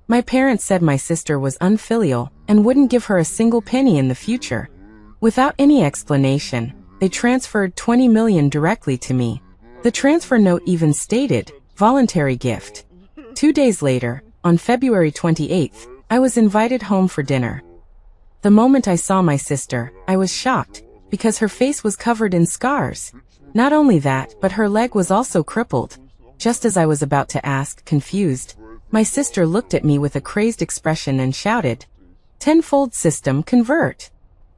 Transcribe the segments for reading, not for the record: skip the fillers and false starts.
My parents said my sister was unfilial and wouldn't give her a single penny in the future. Without any explanation, they transferred 20 million directly to me. The transfer note even stated, "Voluntary gift." 2 days later, on February 28th, I was invited home for dinner. The moment I saw my sister, I was shocked, because her face was covered in scars. Not only that, but her leg was also crippled. Just as I was about to ask, confused, my sister looked at me with a crazed expression and shouted, "Tenfold system convert."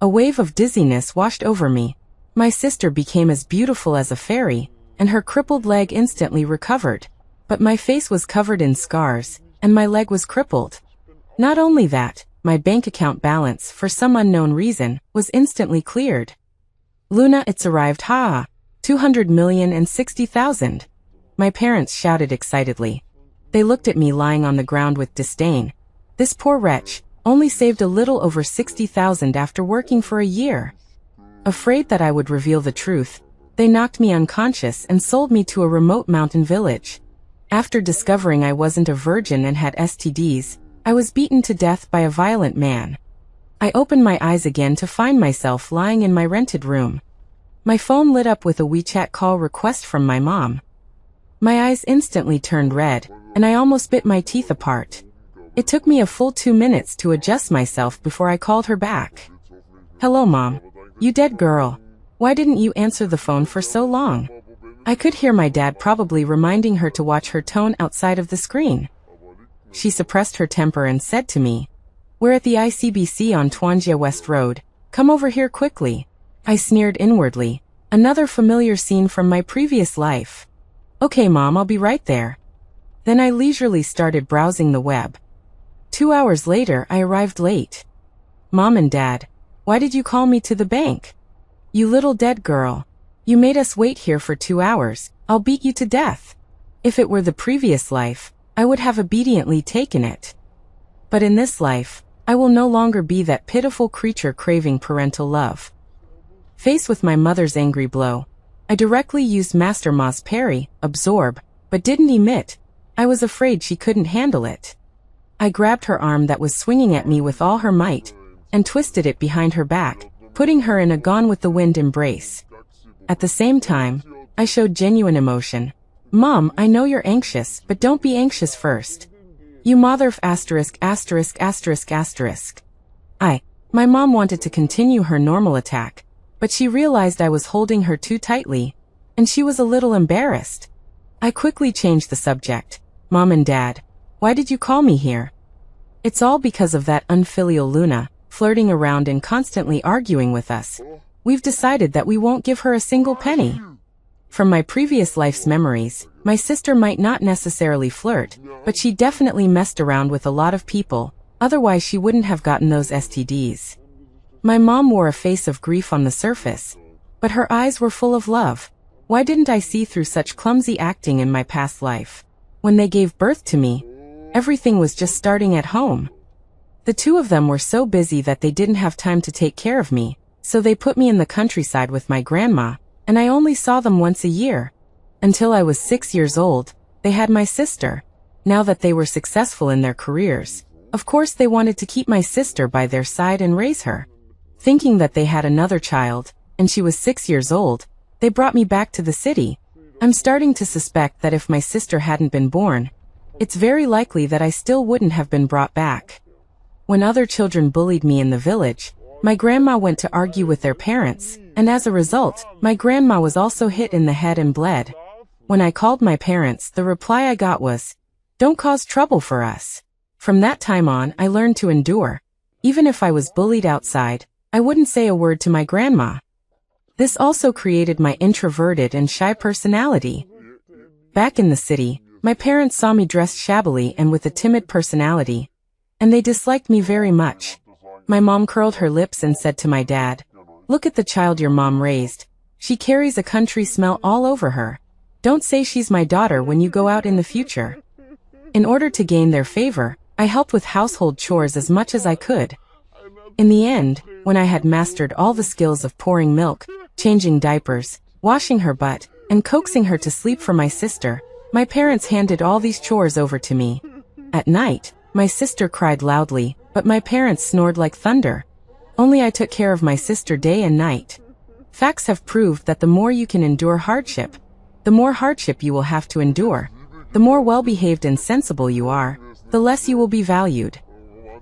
A wave of dizziness washed over me. My sister became as beautiful as a fairy, and her crippled leg instantly recovered. But my face was covered in scars, and my leg was crippled. Not only that, my bank account balance, for some unknown reason, was instantly cleared. "Luna, it's arrived, ha! 200,060,000. My parents shouted excitedly. They looked at me lying on the ground with disdain. This poor wretch only saved a little over 60,000 after working for a year. Afraid that I would reveal the truth, they knocked me unconscious and sold me to a remote mountain village. After discovering I wasn't a virgin and had STDs, I was beaten to death by a violent man. I opened my eyes again to find myself lying in my rented room. My phone lit up with a WeChat call request from my mom. My eyes instantly turned red, and I almost bit my teeth apart. It took me a full 2 minutes to adjust myself before I called her back. "Hello, Mom. You dead girl. Why didn't you answer the phone for so long?" I could hear my dad probably reminding her to watch her tone outside of the screen. She suppressed her temper and said to me, "We're at the ICBC on Twangia West Road. Come over here quickly." I sneered inwardly. Another familiar scene from my previous life. "Okay, Mom, I'll be right there." Then I leisurely started browsing the web. 2 hours later, I arrived late. "Mom and Dad, why did you call me to the bank? You little dead girl. You made us wait here for 2 hours. I'll beat you to death." If it were the previous life, I would have obediently taken it. But in this life, I will no longer be that pitiful creature craving parental love. Faced with my mother's angry blow, I directly used Master Ma's parry, absorb, but didn't emit. I was afraid she couldn't handle it. I grabbed her arm that was swinging at me with all her might, and twisted it behind her back, putting her in a gone-with-the-wind embrace. At the same time, I showed genuine emotion. "Mom, I know you're anxious, but don't be anxious first. You mother f*************. My mom wanted to continue her normal attack, but she realized I was holding her too tightly, and she was a little embarrassed. I quickly changed the subject. "Mom and Dad, why did you call me here?" "It's all because of that unfilial Luna, flirting around and constantly arguing with us. We've decided that we won't give her a single penny." From my previous life's memories, my sister might not necessarily flirt, but she definitely messed around with a lot of people, otherwise she wouldn't have gotten those STDs. My mom wore a face of grief on the surface, but her eyes were full of love. Why didn't I see through such clumsy acting in my past life? When they gave birth to me, everything was just starting at home. The two of them were so busy that they didn't have time to take care of me, so they put me in the countryside with my grandma, and I only saw them once a year. Until I was 6 years old, they had my sister. Now that they were successful in their careers, of course they wanted to keep my sister by their side and raise her. Thinking that they had another child, and she was 6 years old, they brought me back to the city. I'm starting to suspect that if my sister hadn't been born, it's very likely that I still wouldn't have been brought back. When other children bullied me in the village, my grandma went to argue with their parents, and as a result, my grandma was also hit in the head and bled. When I called my parents, the reply I got was, "Don't cause trouble for us." From that time on, I learned to endure. Even if I was bullied outside, I wouldn't say a word to my grandma. This also created my introverted and shy personality. Back in the city, my parents saw me dressed shabbily and with a timid personality, and they disliked me very much. My mom curled her lips and said to my dad, "Look at the child your mom raised. She carries a country smell all over her. Don't say she's my daughter when you go out in the future." In order to gain their favor, I helped with household chores as much as I could. In the end, when I had mastered all the skills of pouring milk, changing diapers, washing her butt, and coaxing her to sleep for my sister, my parents handed all these chores over to me. At night, My sister cried loudly, but my parents snored like thunder. Only I took care of my sister day and night. Facts have proved that the more you can endure hardship, the more hardship you will have to endure. The more well-behaved and sensible you are, the less you will be valued.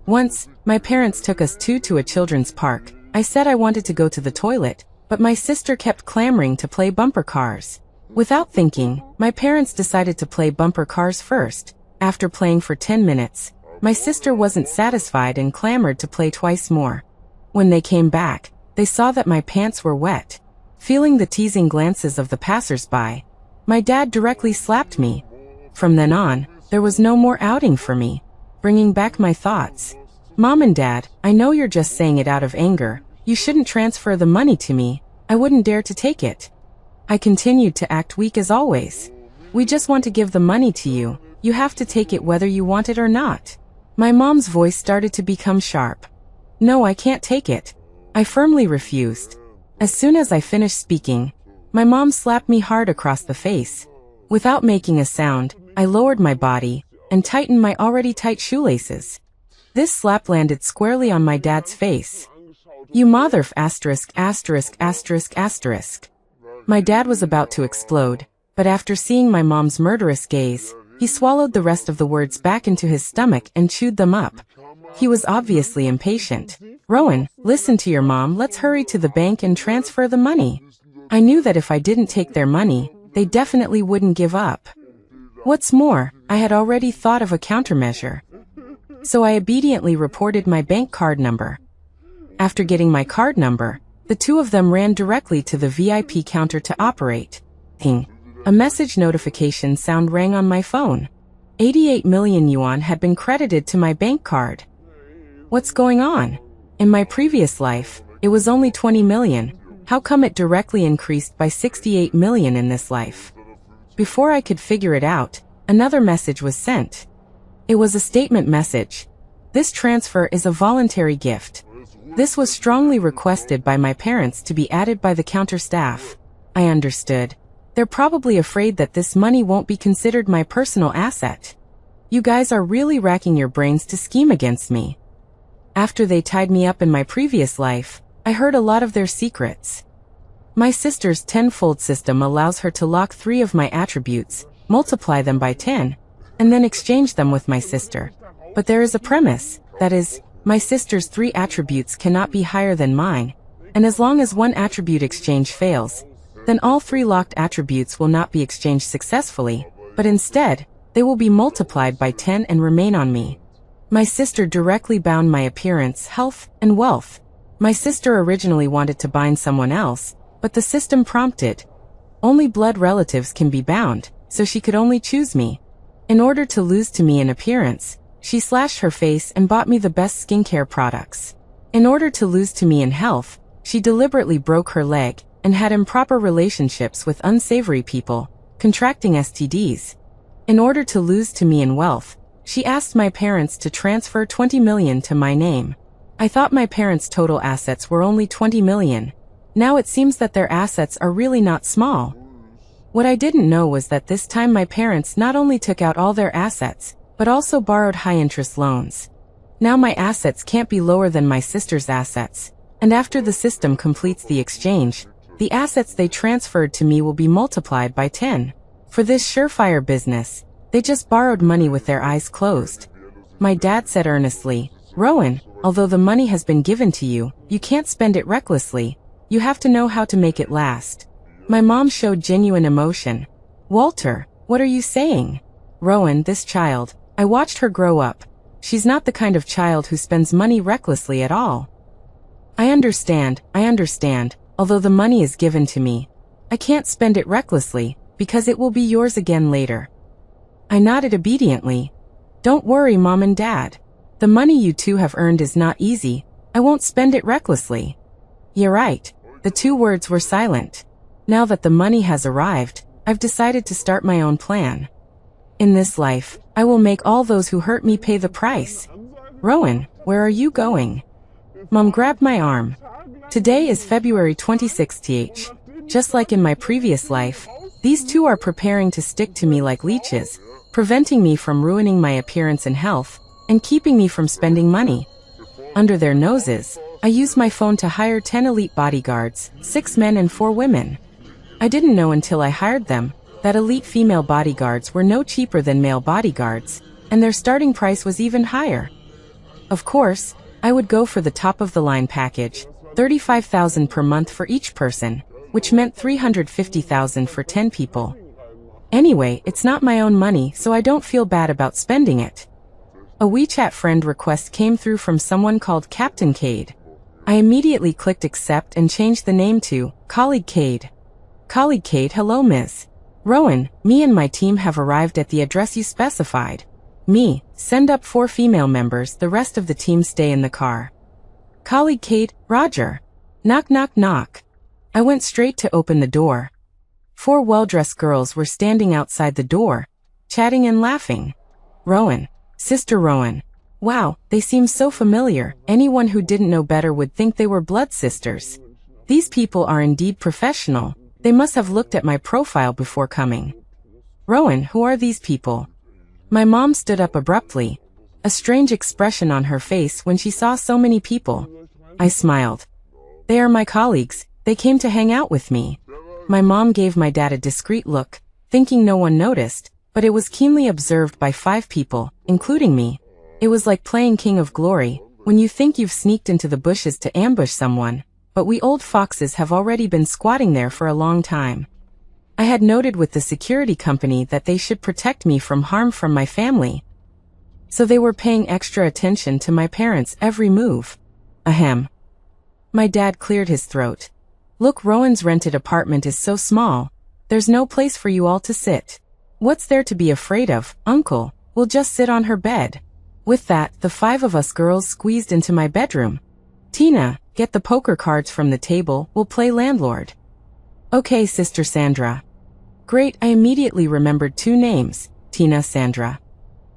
Once, my parents took us to a children's park. I said I wanted to go to the toilet, but my sister kept clamoring to play bumper cars. Without thinking, my parents decided to play bumper cars first. After playing for 10 minutes, my sister wasn't satisfied and clamored to play twice more. When they came back, they saw that my pants were wet. Feeling the teasing glances of the passers-by, my dad directly slapped me. From then on, there was no more outing for me. Bringing back my thoughts. Mom and Dad, I know you're just saying it out of anger. You shouldn't transfer the money to me. I wouldn't dare to take it. I continued to act weak as always. We just want to give the money to you. You have to take it whether you want it or not. My mom's voice started to become sharp. No, I can't take it. I firmly refused. As soon as I finished speaking, my mom slapped me hard across the face. Without making a sound, I lowered my body and tightened my already tight shoelaces. This slap landed squarely on my dad's face. You motherf asterisk asterisk asterisk asterisk. My dad was about to explode, but after seeing my mom's murderous gaze, he swallowed the rest of the words back into his stomach and chewed them up. He was obviously impatient. Rowan, listen to your mom, let's hurry to the bank and transfer the money. I knew that if I didn't take their money, they definitely wouldn't give up. What's more, I had already thought of a countermeasure. So I obediently reported my bank card number. After getting my card number, the two of them ran directly to the VIP counter to operate. Ding. A message notification sound rang on my phone. 88 million yuan had been credited to my bank card. What's going on? In my previous life, it was only 20 million. How come it directly increased by 68 million in this life? Before I could figure it out, another message was sent. It was a statement message. This transfer is a voluntary gift. This was strongly requested by my parents to be added by the counter staff. I understood. They're probably afraid that this money won't be considered my personal asset. You guys are really racking your brains to scheme against me. After they tied me up in my previous life, I heard a lot of their secrets. My sister's tenfold system allows her to lock 3 of my attributes, multiply them by 10, and then exchange them with my sister. But there is a premise, that is, my sister's 3 attributes cannot be higher than mine, and as long as one attribute exchange fails, then all 3 locked attributes will not be exchanged successfully, but instead, they will be multiplied by 10 and remain on me. My sister directly bound my appearance, health, and wealth. My sister originally wanted to bind someone else, but the system prompted. Only blood relatives can be bound, so she could only choose me. In order to lose to me in appearance, she slashed her face and bought me the best skincare products. In order to lose to me in health, she deliberately broke her leg and had improper relationships with unsavory people, contracting STDs. In order to lose to me in wealth, she asked my parents to transfer 20 million to my name. I thought my parents' total assets were only 20 million. Now it seems that their assets are really not small. What I didn't know was that this time my parents not only took out all their assets, but also borrowed high-interest loans. Now my assets can't be lower than my sister's assets, and after the system completes the exchange, the assets they transferred to me will be multiplied by 10. For this surefire business, they just borrowed money with their eyes closed. My dad said earnestly, Rowan, although the money has been given to you, you can't spend it recklessly. You have to know how to make it last. My mom showed genuine emotion. Walter, what are you saying? Rowan, this child, I watched her grow up. She's not the kind of child who spends money recklessly at all. I understand, although the money is given to me. I can't spend it recklessly, because it will be yours again later. I nodded obediently. Don't worry, Mom and Dad. The money you two have earned is not easy. I won't spend it recklessly. You're right. The 2 words were silent. Now that the money has arrived, I've decided to start my own plan. In this life, I will make all those who hurt me pay the price. Rowan, where are you going? Mom grabbed my arm. Today is February 26th. Just like in my previous life, these 2 are preparing to stick to me like leeches, preventing me from ruining my appearance and health, and keeping me from spending money. Under their noses, I used my phone to hire 10 elite bodyguards, 6 men and 4 women. I didn't know until I hired them that elite female bodyguards were no cheaper than male bodyguards, and their starting price was even higher. Of course, I would go for the top-of-the-line package, $35,000 per month for each person, which meant $350,000 for 10 people. Anyway, it's not my own money, so I don't feel bad about spending it. A WeChat friend request came through from someone called Captain Cade. I immediately clicked accept and changed the name to Colleague Cade. Colleague Cade, hello Ms. Rowan, me and my team have arrived at the address you specified. Me, send up 4 female members, the rest of the team stay in the car. Colleague Cade, Roger. Knock knock knock. I went straight to open the door. 4 well-dressed girls were standing outside the door, chatting and laughing. Rowan. Sister Rowan. Wow, they seem so familiar. Anyone who didn't know better would think they were blood sisters. These people are indeed professional. They must have looked at my profile before coming. Rowan, who are these people? My mom stood up abruptly, a strange expression on her face when she saw so many people. I smiled. They are my colleagues. They came to hang out with me. My mom gave my dad a discreet look, thinking no one noticed, but it was keenly observed by 5 people, including me. It was like playing King of Glory, when you think you've sneaked into the bushes to ambush someone, but we old foxes have already been squatting there for a long time. I had noted with the security company that they should protect me from harm from my family. So they were paying extra attention to my parents' every move. Ahem. My dad cleared his throat. Look, Rowan's rented apartment is so small. There's no place for you all to sit. What's there to be afraid of, Uncle? We'll just sit on her bed. With that, the 5 of us girls squeezed into my bedroom. Tina, get the poker cards from the table, we'll play landlord. Okay, Sister Sandra. Great, I immediately remembered 2 names, Tina, Sandra.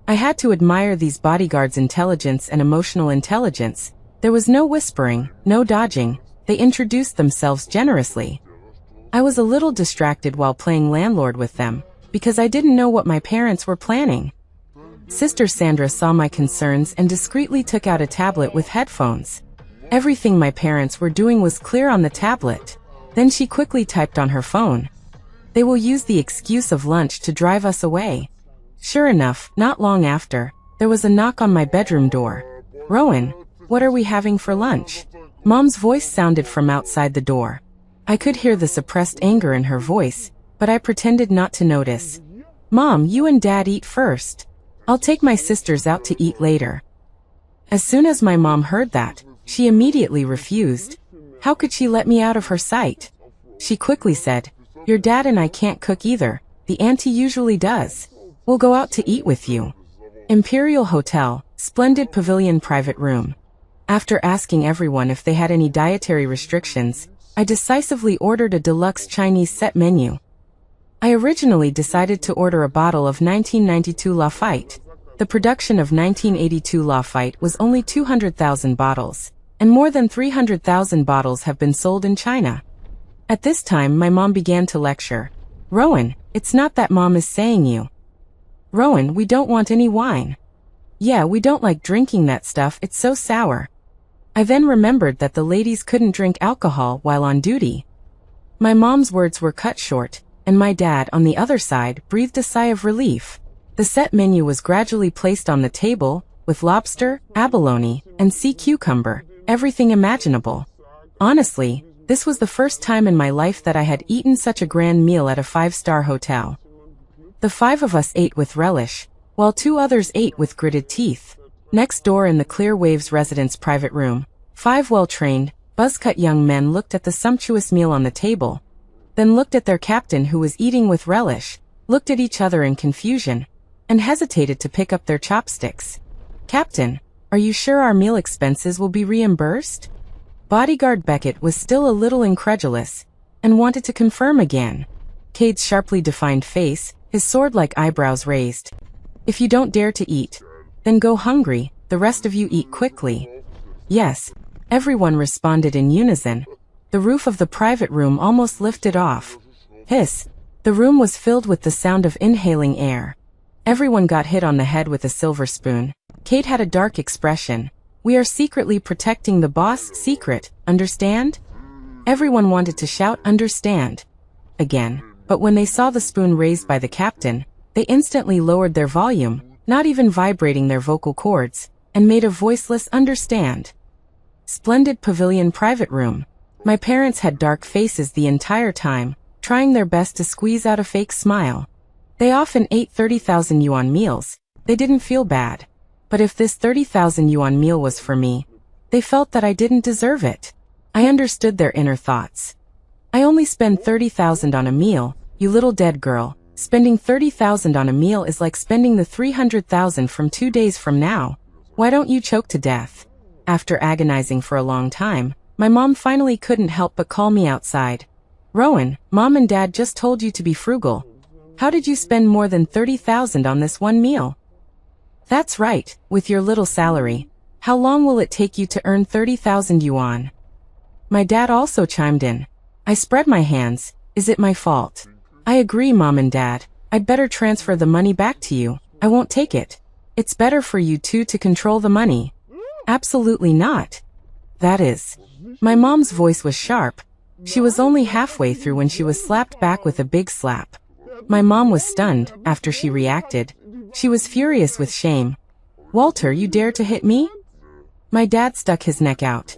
I had to admire these bodyguards' intelligence and emotional intelligence. There was no whispering, no dodging. They introduced themselves generously. I was a little distracted while playing landlord with them, because I didn't know what my parents were planning. Sister Sandra saw my concerns and discreetly took out a tablet with headphones. Everything my parents were doing was clear on the tablet. Then she quickly typed on her phone. They will use the excuse of lunch to drive us away. Sure enough, not long after, there was a knock on my bedroom door. Rowan, what are we having for lunch? Mom's voice sounded from outside the door. I could hear the suppressed anger in her voice, but I pretended not to notice. Mom, you and Dad eat first. I'll take my sisters out to eat later. As soon as my mom heard that, she immediately refused. How could she let me out of her sight? She quickly said, your dad and I can't cook either. The auntie usually does. We'll go out to eat with you. Imperial Hotel, splendid pavilion private room. After asking everyone if they had any dietary restrictions, I decisively ordered a deluxe Chinese set menu. I originally decided to order a bottle of 1992 Lafite. The production of 1982 Lafite was only 200,000 bottles, and more than 300,000 bottles have been sold in China. At this time, my mom began to lecture. Rowan, it's not that Mom is saying you. Rowan, we don't want any wine. Yeah, we don't like drinking that stuff, it's so sour. I then remembered that the ladies couldn't drink alcohol while on duty. My mom's words were cut short, and my dad, on the other side, breathed a sigh of relief. The set menu was gradually placed on the table, with lobster, abalone, and sea cucumber, everything imaginable. Honestly, this was the first time in my life that I had eaten such a grand meal at a 5-star hotel. The 5 of us ate with relish, while 2 others ate with gritted teeth. Next door in the Clear Waves residence private room, 5 well-trained, buzz-cut young men looked at the sumptuous meal on the table, then looked at their captain who was eating with relish, looked at each other in confusion, and hesitated to pick up their chopsticks. Captain, are you sure our meal expenses will be reimbursed? Bodyguard Beckett was still a little incredulous, and wanted to confirm again. Cade's sharply defined face, his sword-like eyebrows raised. If you don't dare to eat, then go hungry, the rest of you eat quickly. Yes, everyone responded in unison. The roof of the private room almost lifted off. Hiss! The room was filled with the sound of inhaling air. Everyone got hit on the head with a silver spoon. Kate had a dark expression. We are secretly protecting the boss' secret, understand? Everyone wanted to shout understand again, but when they saw the spoon raised by the captain, they instantly lowered their volume, not even vibrating their vocal cords, and made a voiceless understand. Splendid pavilion private room. My parents had dark faces the entire time, trying their best to squeeze out a fake smile. They often ate 30,000 yuan meals. They didn't feel bad. But if this 30,000 yuan meal was for me, they felt that I didn't deserve it. I understood their inner thoughts. I only spend 30,000 on a meal, you little dead girl. Spending 30,000 on a meal is like spending the 300,000 from 2 days from now. Why don't you choke to death? After agonizing for a long time, my mom finally couldn't help but call me outside. Rowan, Mom and Dad just told you to be frugal. How did you spend more than 30,000 on this one meal? That's right, with your little salary. How long will it take you to earn 30,000 yuan? My dad also chimed in. I spread my hands. Is it my fault? I agree, Mom and Dad. I'd better transfer the money back to you. I won't take it. It's better for you two to control the money. Absolutely not. That is. My mom's voice was sharp. She was only halfway through when she was slapped back with a big slap. My mom was stunned after she reacted. She was furious with shame. Walter, you dare to hit me? My dad stuck his neck out.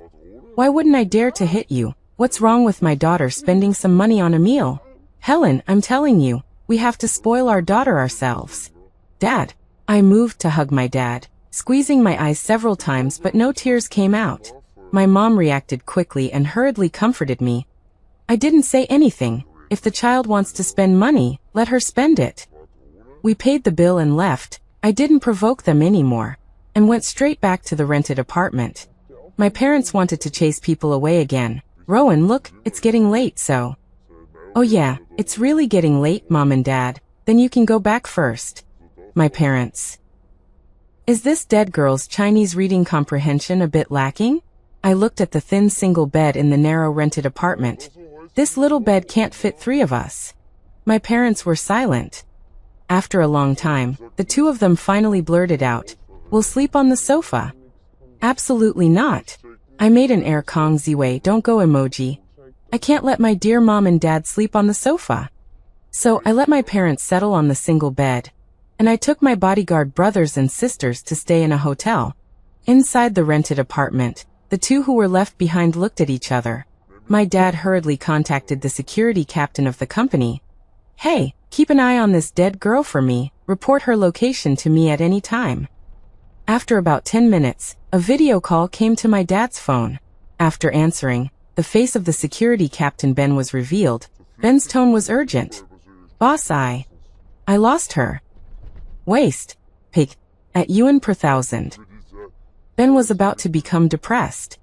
Why wouldn't I dare to hit you? What's wrong with my daughter spending some money on a meal? Helen, I'm telling you, we have to spoil our daughter ourselves. Dad. I moved to hug my dad, squeezing my eyes several times but no tears came out. My mom reacted quickly and hurriedly comforted me. I didn't say anything. If the child wants to spend money, let her spend it. We paid the bill and left. I didn't provoke them anymore, and went straight back to the rented apartment. My parents wanted to chase people away again. Rowan, look, it's getting late, so. Oh yeah, it's really getting late, Mom and Dad. Then you can go back first. My parents. Is this dead girl's Chinese reading comprehension a bit lacking? I looked at the thin single bed in the narrow rented apartment. This little bed can't fit 3 of us. My parents were silent. After a long time, the 2 of them finally blurted out, "We'll sleep on the sofa." Absolutely not. I made an air Kong Ziwei don't go emoji. I can't let my dear Mom and Dad sleep on the sofa. So I let my parents settle on the single bed. And I took my bodyguard brothers and sisters to stay in a hotel. Inside the rented apartment, the 2 who were left behind looked at each other. My dad hurriedly contacted the security captain of the company. Hey, keep an eye on this dead girl for me, report her location to me at any time. After about 10 minutes, a video call came to my dad's phone. After answering, the face of the security captain Ben was revealed. Ben's tone was urgent. Boss, I lost her. Waste. Pig. At yuan per 1,000. Ben was about to become depressed.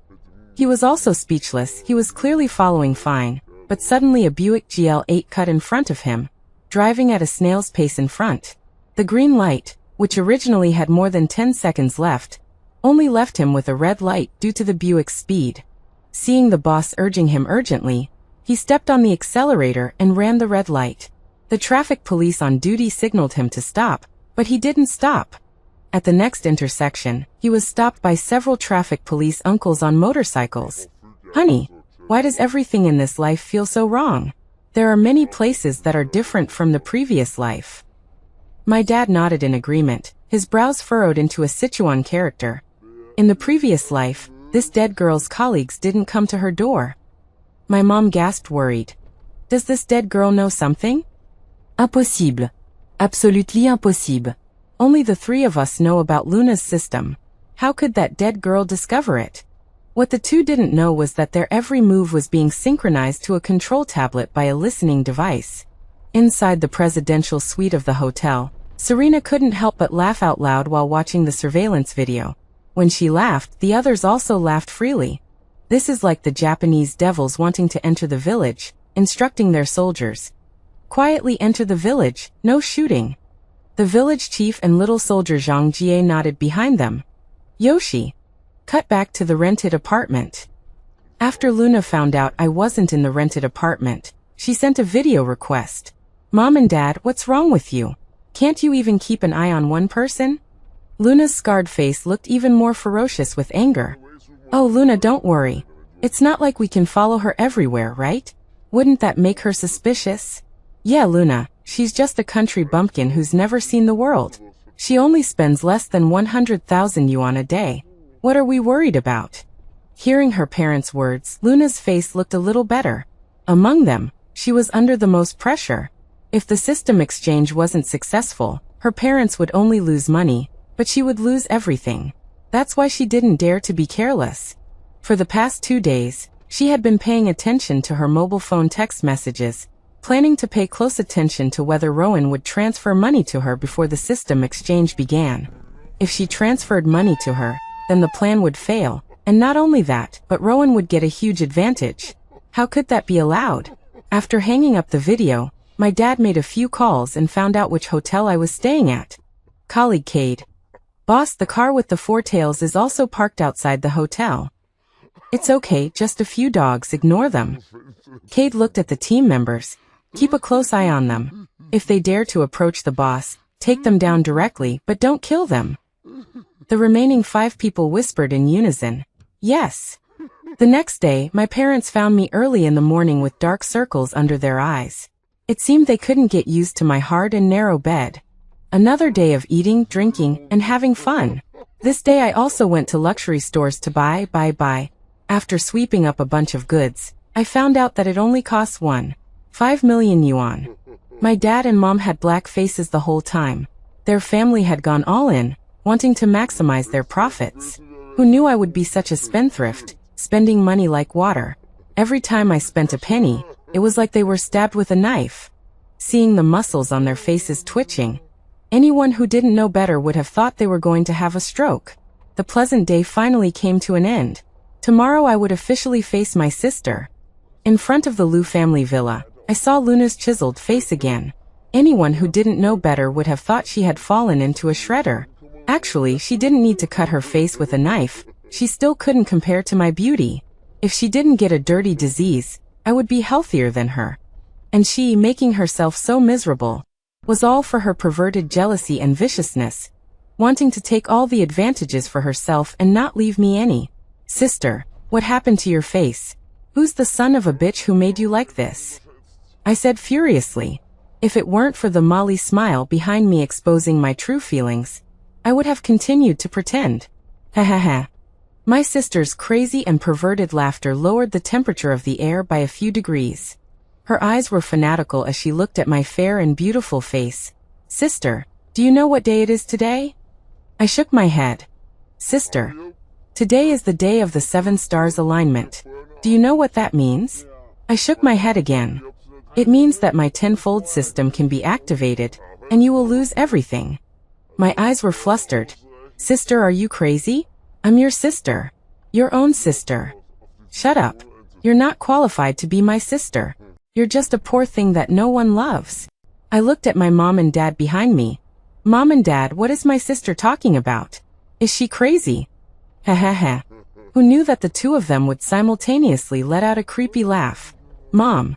He was also speechless. He was clearly following fine, but suddenly a Buick GL8 cut in front of him, driving at a snail's pace in front. The green light, which originally had more than 10 seconds left, only left him with a red light due to the Buick's speed. Seeing the boss urging him urgently, he stepped on the accelerator and ran the red light. The traffic police on duty signaled him to stop, but he didn't stop. At the next intersection, he was stopped by several traffic police uncles on motorcycles. Honey, why does everything in this life feel so wrong? There are many places that are different from the previous life. My dad nodded in agreement, his brows furrowed into a Sichuan character. In the previous life, this dead girl's colleagues didn't come to her door. My mom gasped worried. Does this dead girl know something? Impossible. Absolutely impossible. Only the 3 of us know about Luna's system. How could that dead girl discover it? What the 2 didn't know was that their every move was being synchronized to a control tablet by a listening device. Inside the presidential suite of the hotel, Serena couldn't help but laugh out loud while watching the surveillance video. When she laughed, the others also laughed freely. This is like the Japanese devils wanting to enter the village, instructing their soldiers. Quietly enter the village, no shooting. The village chief and little soldier Zhang Jie nodded behind them. Yoshi. Cut back to the rented apartment. After Luna found out I wasn't in the rented apartment, she sent a video request. Mom and Dad, what's wrong with you? Can't you even keep an eye on one person? Luna's scarred face looked even more ferocious with anger. Oh, Luna, don't worry. It's not like we can follow her everywhere, right? Wouldn't that make her suspicious? Yeah, Luna, she's just a country bumpkin who's never seen the world. She only spends less than 100,000 yuan a day. What are we worried about? Hearing her parents' words, Luna's face looked a little better. Among them, she was under the most pressure. If the system exchange wasn't successful, her parents would only lose money, but she would lose everything. That's why she didn't dare to be careless. For the past 2 days, she had been paying attention to her mobile phone text messages, planning to pay close attention to whether Rowan would transfer money to her before the system exchange began. If she transferred money to her, then the plan would fail, and not only that, but Rowan would get a huge advantage. How could that be allowed? After hanging up the video, my dad made a few calls and found out which hotel I was staying at. Colleague Cade. Boss, the car with the 4 tails is also parked outside the hotel. It's okay, just a few dogs, ignore them. Cade looked at the team members. Keep a close eye on them. If they dare to approach the boss, take them down directly, but don't kill them. The remaining 5 people whispered in unison. Yes. The next day, my parents found me early in the morning with dark circles under their eyes. It seemed they couldn't get used to my hard and narrow bed. Another day of eating, drinking, and having fun. This day I also went to luxury stores to buy. After sweeping up a bunch of goods, I found out that it only costs 1.5 million yuan. My dad and mom had black faces the whole time. Their family had gone all in, wanting to maximize their profits. Who knew I would be such a spendthrift, spending money like water? Every time I spent a penny, it was like they were stabbed with a knife. Seeing the muscles on their faces twitching, anyone who didn't know better would have thought they were going to have a stroke. The pleasant day finally came to an end. Tomorrow I would officially face my sister. In front of the Liu family villa, I saw Luna's chiseled face again. Anyone who didn't know better would have thought she had fallen into a shredder. Actually, she didn't need to cut her face with a knife. She still couldn't compare to my beauty. If she didn't get a dirty disease, I would be healthier than her. And she, making herself so miserable, was all for her perverted jealousy and viciousness, wanting to take all the advantages for herself and not leave me any. Sister, what happened to your face? Who's the son of a bitch who made you like this? I said furiously. If it weren't for the Molly smile behind me exposing my true feelings, I would have continued to pretend. Ha ha ha. My sister's crazy and perverted laughter lowered the temperature of the air by a few degrees. Her eyes were fanatical as she looked at my fair and beautiful face. Sister, do you know what day it is today? I shook my head. Sister, today is the day of the 7 stars alignment. Do you know what that means? I shook my head again. It means that my tenfold system can be activated, and you will lose everything. My eyes were flustered. Sister, are you crazy? I'm your sister. Your own sister. Shut up. You're not qualified to be my sister. You're just a poor thing that no one loves. I looked at my mom and dad behind me. Mom and Dad, what is my sister talking about? Is she crazy? Ha ha ha. Who knew that the two of them would simultaneously let out a creepy laugh? Mom.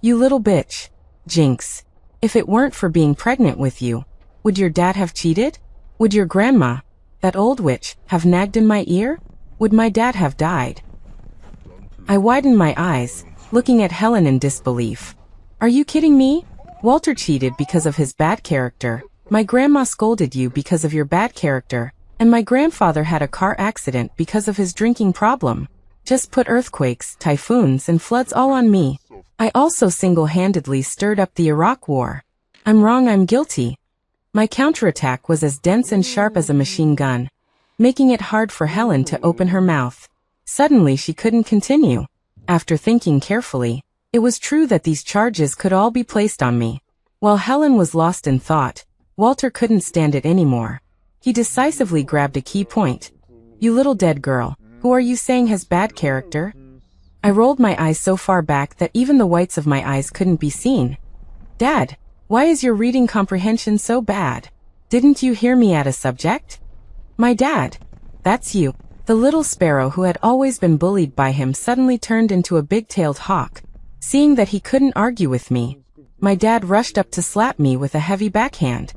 You little bitch. Jinx. If it weren't for being pregnant with you, would your dad have cheated? Would your grandma, that old witch, have nagged in my ear? Would my dad have died? I widened my eyes, looking at Helen in disbelief. Are you kidding me? Walter cheated because of his bad character. My grandma scolded you because of your bad character. And my grandfather had a car accident because of his drinking problem. Just put earthquakes, typhoons, and floods all on me. I also single-handedly stirred up the Iraq War. I'm wrong, I'm guilty. My counterattack was as dense and sharp as a machine gun, making it hard for Helen to open her mouth. Suddenly she couldn't continue. After thinking carefully, it was true that these charges could all be placed on me. While Helen was lost in thought, Walter couldn't stand it anymore. He decisively grabbed a key point. You little dead girl, who are you saying has bad character? I rolled my eyes so far back that even the whites of my eyes couldn't be seen. Dad, why is your reading comprehension so bad? Didn't you hear me at a subject? My dad. That's you. The little sparrow who had always been bullied by him suddenly turned into a big-tailed hawk. Seeing that he couldn't argue with me, my dad rushed up to slap me with a heavy backhand.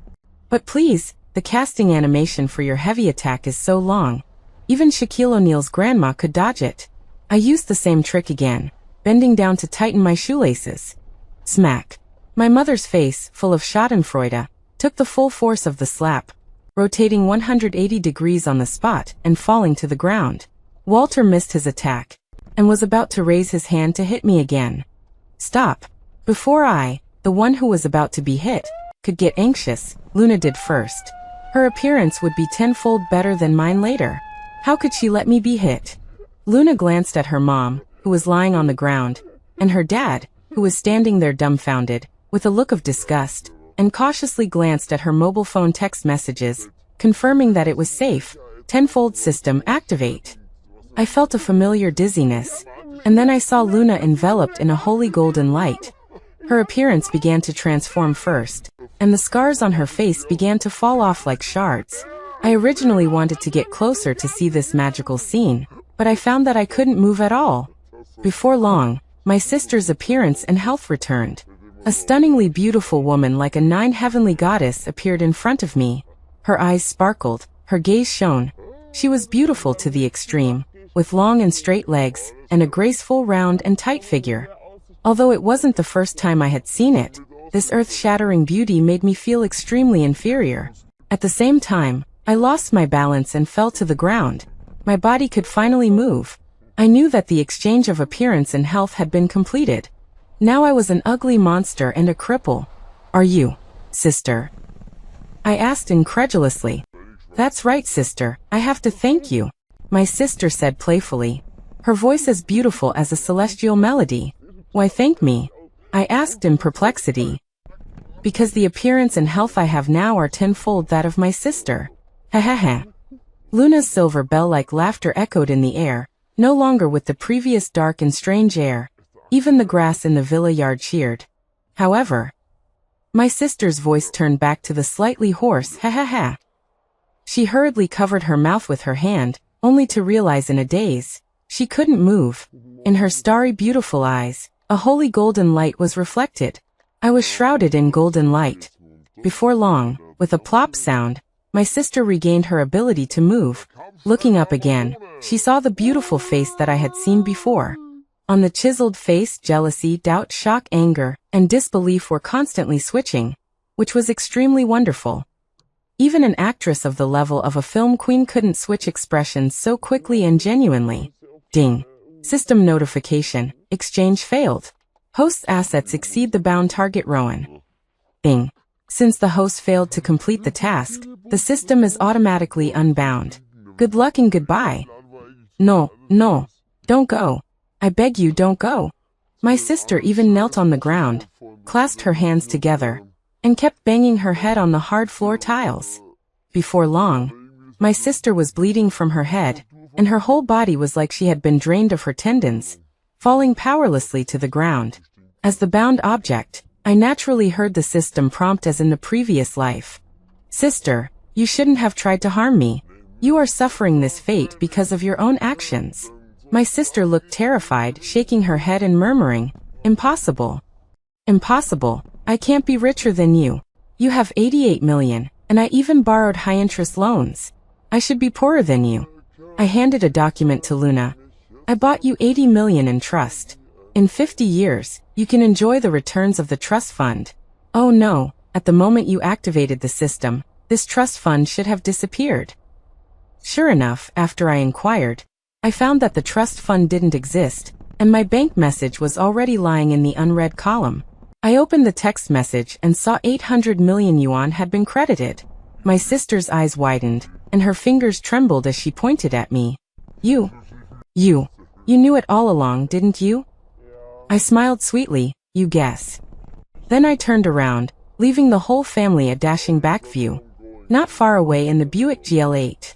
But please, the casting animation for your heavy attack is so long. Even Shaquille O'Neal's grandma could dodge it. I used the same trick again, bending down to tighten my shoelaces. Smack. My mother's face, full of schadenfreude, took the full force of the slap, rotating 180 degrees on the spot and falling to the ground. Walter missed his attack and was about to raise his hand to hit me again. Stop. Before I, the one who was about to be hit, could get anxious, Luna did first. Her appearance would be tenfold better than mine later. How could she let me be hit? Luna glanced at her mom, who was lying on the ground, and her dad, who was standing there dumbfounded, with a look of disgust, and cautiously glanced at her mobile phone text messages, confirming that it was safe. Tenfold system activate. I felt a familiar dizziness, and then I saw Luna enveloped in a holy golden light. Her appearance began to transform first, and the scars on her face began to fall off like shards. I originally wanted to get closer to see this magical scene, but I found that I couldn't move at all. Before long, my sister's appearance and health returned. A stunningly beautiful woman like a nine-heavenly goddess appeared in front of me. Her eyes sparkled, her gaze shone. She was beautiful to the extreme, with long and straight legs, and a graceful round and tight figure. Although it wasn't the first time I had seen it, this earth-shattering beauty made me feel extremely inferior. At the same time, I lost my balance and fell to the ground. My body could finally move. I knew that the exchange of appearance and health had been completed. Now I was an ugly monster and a cripple. Are you, sister? I asked incredulously. That's right, sister, I have to thank you, my sister said playfully, her voice as beautiful as a celestial melody. Why thank me? I asked in perplexity. Because the appearance and health I have now are tenfold that of my sister. Ha ha ha. Luna's silver bell-like laughter echoed in the air, no longer with the previous dark and strange air. Even the grass in the villa yard cheered. However, my sister's voice turned back to the slightly hoarse ha ha ha. She hurriedly covered her mouth with her hand, only to realize in a daze, she couldn't move. In her starry beautiful eyes, a holy golden light was reflected. I was shrouded in golden light. Before long, with a plop sound, my sister regained her ability to move. Looking up again, she saw the beautiful face that I had seen before. On the chiseled face, jealousy, doubt, shock, anger, and disbelief were constantly switching, which was extremely wonderful. Even an actress of the level of a film queen couldn't switch expressions so quickly and genuinely. Ding. System notification. Exchange failed. Host's assets exceed the bound target Rowan. Ding. Since the host failed to complete the task, the system is automatically unbound. Good luck and goodbye. No, don't go. I beg you, don't go. My sister even knelt on the ground, clasped her hands together, and kept banging her head on the hard floor tiles. Before long, my sister was bleeding from her head, and her whole body was like she had been drained of her tendons, falling powerlessly to the ground. As the bound object, I naturally heard the system prompt as in the previous life. Sister, you shouldn't have tried to harm me. You are suffering this fate because of your own actions. My sister looked terrified, shaking her head and murmuring, Impossible. Impossible. I can't be richer than you. You have 88 million, and I even borrowed high-interest loans. I should be poorer than you. I handed a document to Luna. I bought you 80 million in trust. In 50 years, you can enjoy the returns of the trust fund. Oh no, at the moment you activated the system, this trust fund should have disappeared. Sure enough, after I inquired, I found that the trust fund didn't exist, and my bank message was already lying in the unread column. I opened the text message and saw 800 million yuan had been credited. My sister's eyes widened, and her fingers trembled as she pointed at me. You knew it all along, didn't you? I smiled sweetly. You guess. Then I turned around, leaving the whole family a dashing back view. Not far away in the Buick GL8.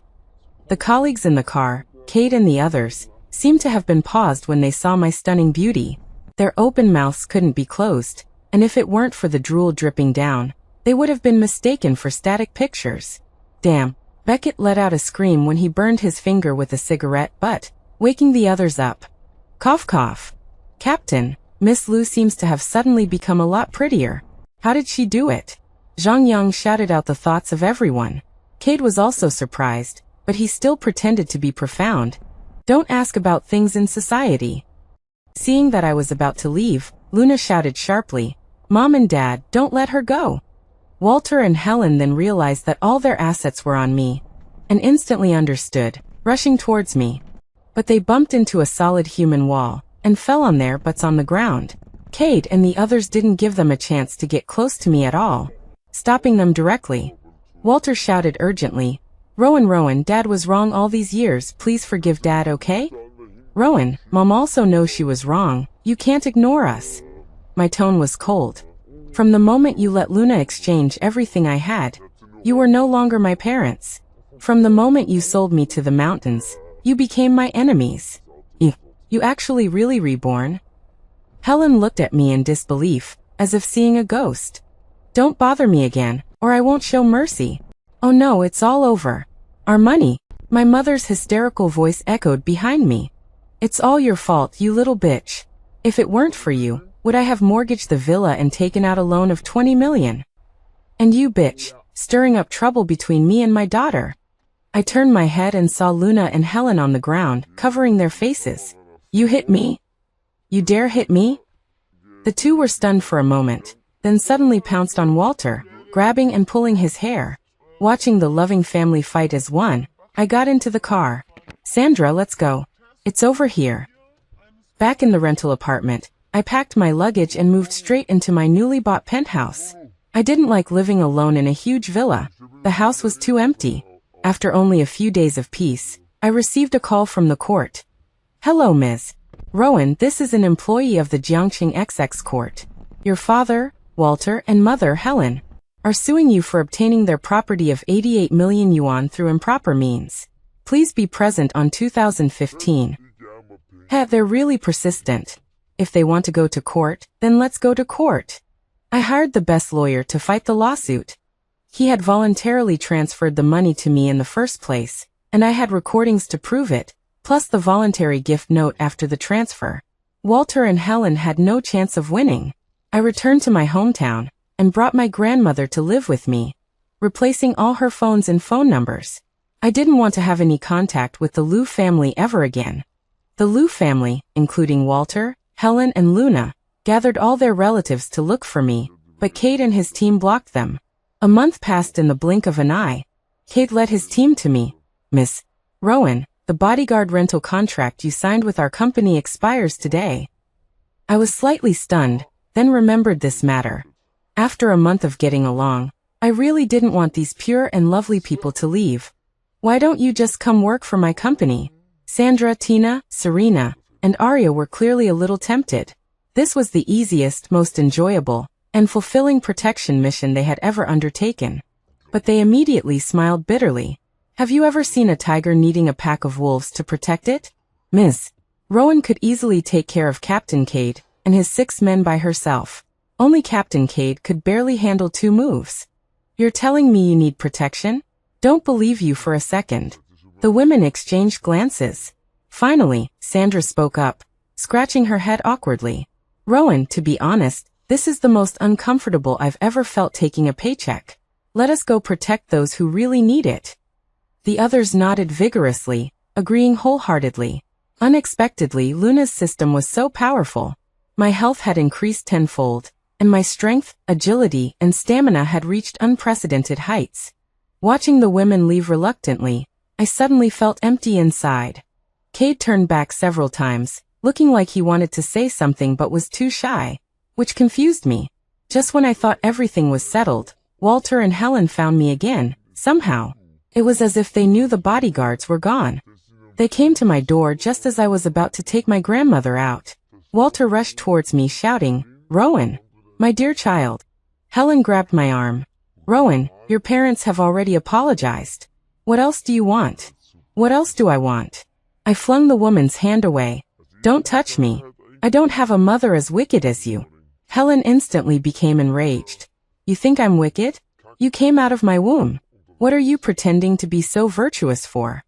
The colleagues in the car, Kate and the others, seemed to have been paused when they saw my stunning beauty. Their open mouths couldn't be closed, and if it weren't for the drool dripping down, they would have been mistaken for static pictures. Damn, Beckett let out a scream when he burned his finger with a cigarette butt, waking the others up. Cough cough. Captain, Miss Lu seems to have suddenly become a lot prettier. How did she do it? Zhang Yang shouted out the thoughts of everyone. Cade was also surprised, but he still pretended to be profound. Don't ask about things in society. Seeing that I was about to leave, Luna shouted sharply, Mom and Dad, don't let her go. Walter and Helen then realized that all their assets were on me, and instantly understood, rushing towards me. But they bumped into a solid human wall, and fell on their butts on the ground. Cade and the others didn't give them a chance to get close to me at all, stopping them directly. Walter shouted urgently, Rowan, Dad was wrong all these years, please forgive Dad, okay? Rowan, Mom also knows she was wrong, you can't ignore us. My tone was cold. From the moment you let Luna exchange everything I had, you were no longer my parents. From the moment you sold me to the mountains, you became my enemies. You actually really reborn? Helen looked at me in disbelief, as if seeing a ghost. Don't bother me again, or I won't show mercy. Oh no, it's all over. Our money. My mother's hysterical voice echoed behind me. It's all your fault, you little bitch. If it weren't for you, would I have mortgaged the villa and taken out a loan of 20 million? And you bitch, stirring up trouble between me and my daughter. I turned my head and saw Luna and Helen on the ground, covering their faces. You hit me? You dare hit me? The two were stunned for a moment, then suddenly pounced on Walter, grabbing and pulling his hair. Watching the loving family fight as one, I got into the car. Sandra, let's go. It's over here. Back in the rental apartment, I packed my luggage and moved straight into my newly bought penthouse. I didn't like living alone in a huge villa. The house was too empty. After only a few days of peace, I received a call from the court. Hello, Ms. Rowan, this is an employee of the Jiangqing XX court. Your father, Walter, and mother, Helen, are suing you for obtaining their property of 88 million yuan through improper means. Please be present on 2015. They're really persistent. If they want to go to court, then let's go to court. I hired the best lawyer to fight the lawsuit. He had voluntarily transferred the money to me in the first place, and I had recordings to prove it, plus the voluntary gift note after the transfer. Walter and Helen had no chance of winning. I returned to my hometown, and brought my grandmother to live with me, replacing all her phones and phone numbers. I didn't want to have any contact with the Liu family ever again. The Liu family, including Walter, Helen and Luna, gathered all their relatives to look for me, but Cade and his team blocked them. A month passed in the blink of an eye. Cade led his team to me. Miss Rowan, the bodyguard rental contract you signed with our company expires today. I was slightly stunned, then remembered this matter. After a month of getting along, I really didn't want these pure and lovely people to leave. Why don't you just come work for my company? Sandra, Tina, Serena, and Arya were clearly a little tempted. This was the easiest, most enjoyable, and fulfilling protection mission they had ever undertaken. But they immediately smiled bitterly. Have you ever seen a tiger needing a pack of wolves to protect it? Ms. Rowan could easily take care of Captain Cade and his 6 men by herself. Only Captain Cade could barely handle 2 moves. You're telling me you need protection? Don't believe you for a second. The women exchanged glances. Finally, Sandra spoke up, scratching her head awkwardly. Rowan, to be honest, this is the most uncomfortable I've ever felt taking a paycheck. Let us go protect those who really need it. The others nodded vigorously, agreeing wholeheartedly. Unexpectedly, Luna's system was so powerful. My health had increased tenfold, and my strength, agility, and stamina had reached unprecedented heights. Watching the women leave reluctantly, I suddenly felt empty inside. Cade turned back several times, looking like he wanted to say something but was too shy, which confused me. Just when I thought everything was settled, Walter and Helen found me again, somehow. It was as if they knew the bodyguards were gone. They came to my door just as I was about to take my grandmother out. Walter rushed towards me shouting, Rowan, my dear child. Helen grabbed my arm. Rowan, your parents have already apologized. What else do you want? What else do I want? I flung the woman's hand away. Don't touch me. I don't have a mother as wicked as you. Helen instantly became enraged. You think I'm wicked? You came out of my womb. What are you pretending to be so virtuous for?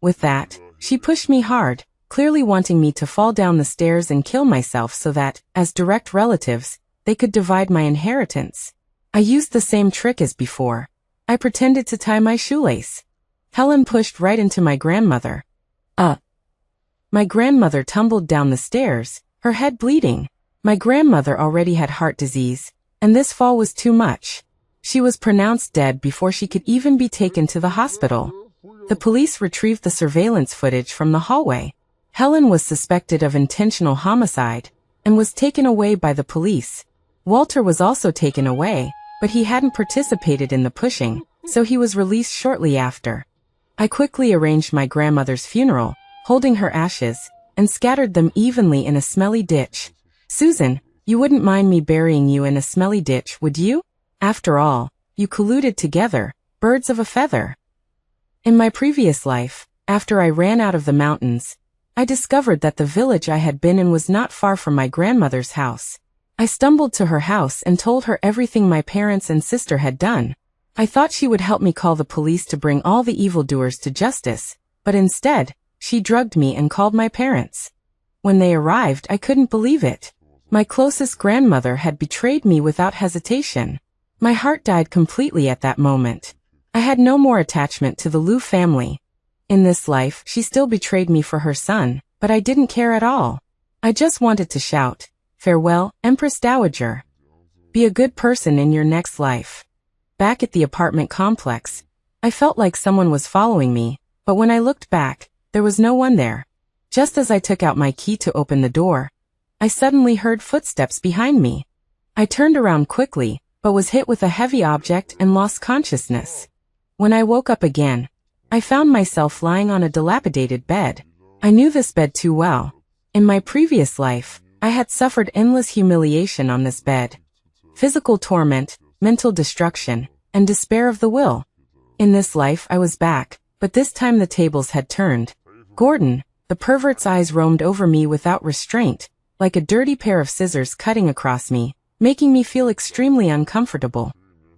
With that, she pushed me hard, clearly wanting me to fall down the stairs and kill myself so that, as direct relatives, they could divide my inheritance. I used the same trick as before. I pretended to tie my shoelace. Helen pushed right into my grandmother. My grandmother tumbled down the stairs, her head bleeding. My grandmother already had heart disease, and this fall was too much. She was pronounced dead before she could even be taken to the hospital. The police retrieved the surveillance footage from the hallway. Helen was suspected of intentional homicide and was taken away by the police. Walter was also taken away, but he hadn't participated in the pushing, so he was released shortly after. I quickly arranged my grandmother's funeral, holding her ashes, and scattered them evenly in a smelly ditch. Susan, you wouldn't mind me burying you in a smelly ditch, would you? After all, you colluded together, birds of a feather. In my previous life, after I ran out of the mountains, I discovered that the village I had been in was not far from my grandmother's house. I stumbled to her house and told her everything my parents and sister had done. I thought she would help me call the police to bring all the evildoers to justice, but instead, she drugged me and called my parents. When they arrived, I couldn't believe it. My closest grandmother had betrayed me without hesitation. My heart died completely at that moment. I had no more attachment to the Liu family. In this life, she still betrayed me for her son, but I didn't care at all. I just wanted to shout, "Farewell, Empress Dowager. Be a good person in your next life." Back at the apartment complex, I felt like someone was following me, but when I looked back, there was no one there. Just as I took out my key to open the door, I suddenly heard footsteps behind me. I turned around quickly, but was hit with a heavy object and lost consciousness. When I woke up again, I found myself lying on a dilapidated bed. I knew this bed too well. In my previous life, I had suffered endless humiliation on this bed. Physical torment, mental destruction, and despair of the will. In this life I was back, but this time the tables had turned. Gordon, the pervert's eyes roamed over me without restraint, like a dirty pair of scissors cutting across me, making me feel extremely uncomfortable.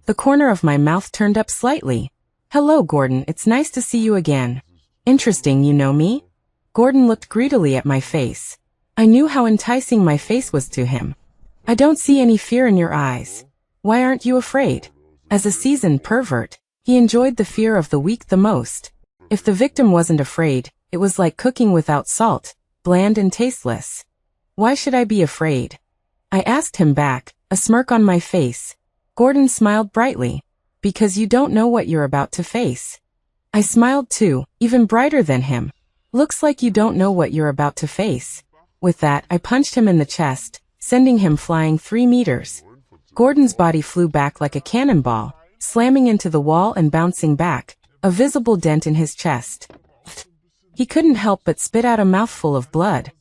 The corner of my mouth turned up slightly. "Hello, Gordon, it's nice to see you again. Interesting, you know me?" Gordon looked greedily at my face. I knew how enticing my face was to him. "I don't see any fear in your eyes. Why aren't you afraid?" As a seasoned pervert, he enjoyed the fear of the weak the most. If the victim wasn't afraid, it was like cooking without salt, bland and tasteless. Why should I be afraid? I asked him back, a smirk on my face. Gordon smiled brightly. "Because you don't know what you're about to face." I smiled too, even brighter than him. "Looks like you don't know what you're about to face." With that, I punched him in the chest, sending him flying 3 meters. Gordon's body flew back like a cannonball, slamming into the wall and bouncing back, a visible dent in his chest. He couldn't help but spit out a mouthful of blood.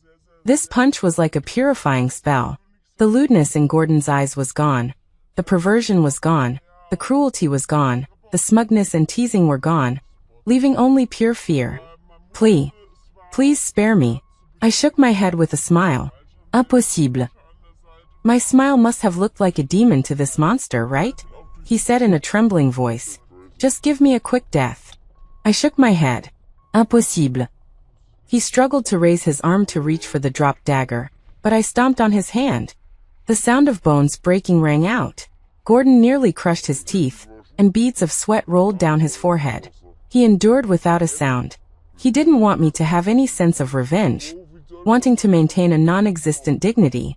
This punch was like a purifying spell. The lewdness in Gordon's eyes was gone. The perversion was gone. The cruelty was gone. The smugness and teasing were gone, leaving only pure fear. Please spare me." I shook my head with a smile. "Impossible." My smile must have looked like a demon to this monster, right? He said in a trembling voice. "Just give me a quick death." I shook my head. "Impossible." He struggled to raise his arm to reach for the dropped dagger, but I stomped on his hand. The sound of bones breaking rang out. Gordon nearly crushed his teeth, and beads of sweat rolled down his forehead. He endured without a sound. He didn't want me to have any sense of revenge, wanting to maintain a non-existent dignity.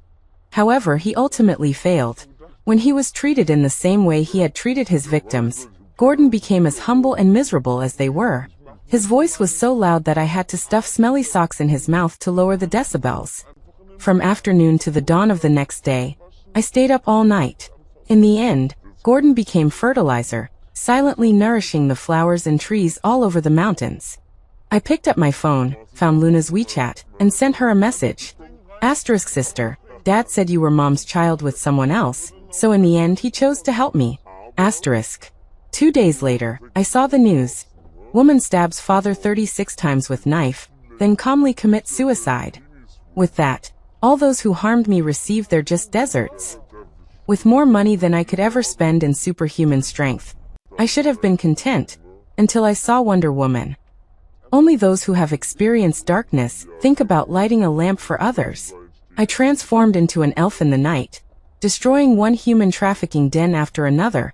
However, he ultimately failed. When he was treated in the same way he had treated his victims, Gordon became as humble and miserable as they were. His voice was so loud that I had to stuff smelly socks in his mouth to lower the decibels. From afternoon to the dawn of the next day, I stayed up all night. In the end, Gordon became fertilizer, silently nourishing the flowers and trees all over the mountains. I picked up my phone, found Luna's WeChat, and sent her a message. Asterisk sister, Dad said you were Mom's child with someone else, so in the end he chose to help me. Asterisk. 2 days later, I saw the news. Woman stabs father 36 times with knife, then calmly commits suicide. With that, all those who harmed me received their just deserts. With more money than I could ever spend and superhuman strength, I should have been content, until I saw Wonder Woman. Only those who have experienced darkness think about lighting a lamp for others. I transformed into an elf in the night, destroying one human trafficking den after another,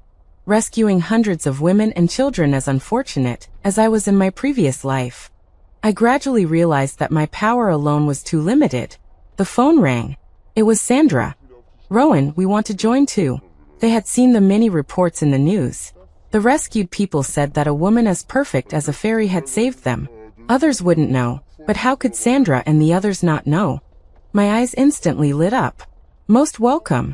rescuing hundreds of women and children as unfortunate as I was in my previous life. I gradually realized that my power alone was too limited. The phone rang. It was Sandra. Rowan, we want to join too. They had seen the many reports in the news. The rescued people said that a woman as perfect as a fairy had saved them. Others wouldn't know, but how could Sandra and the others not know? My eyes instantly lit up. Most welcome.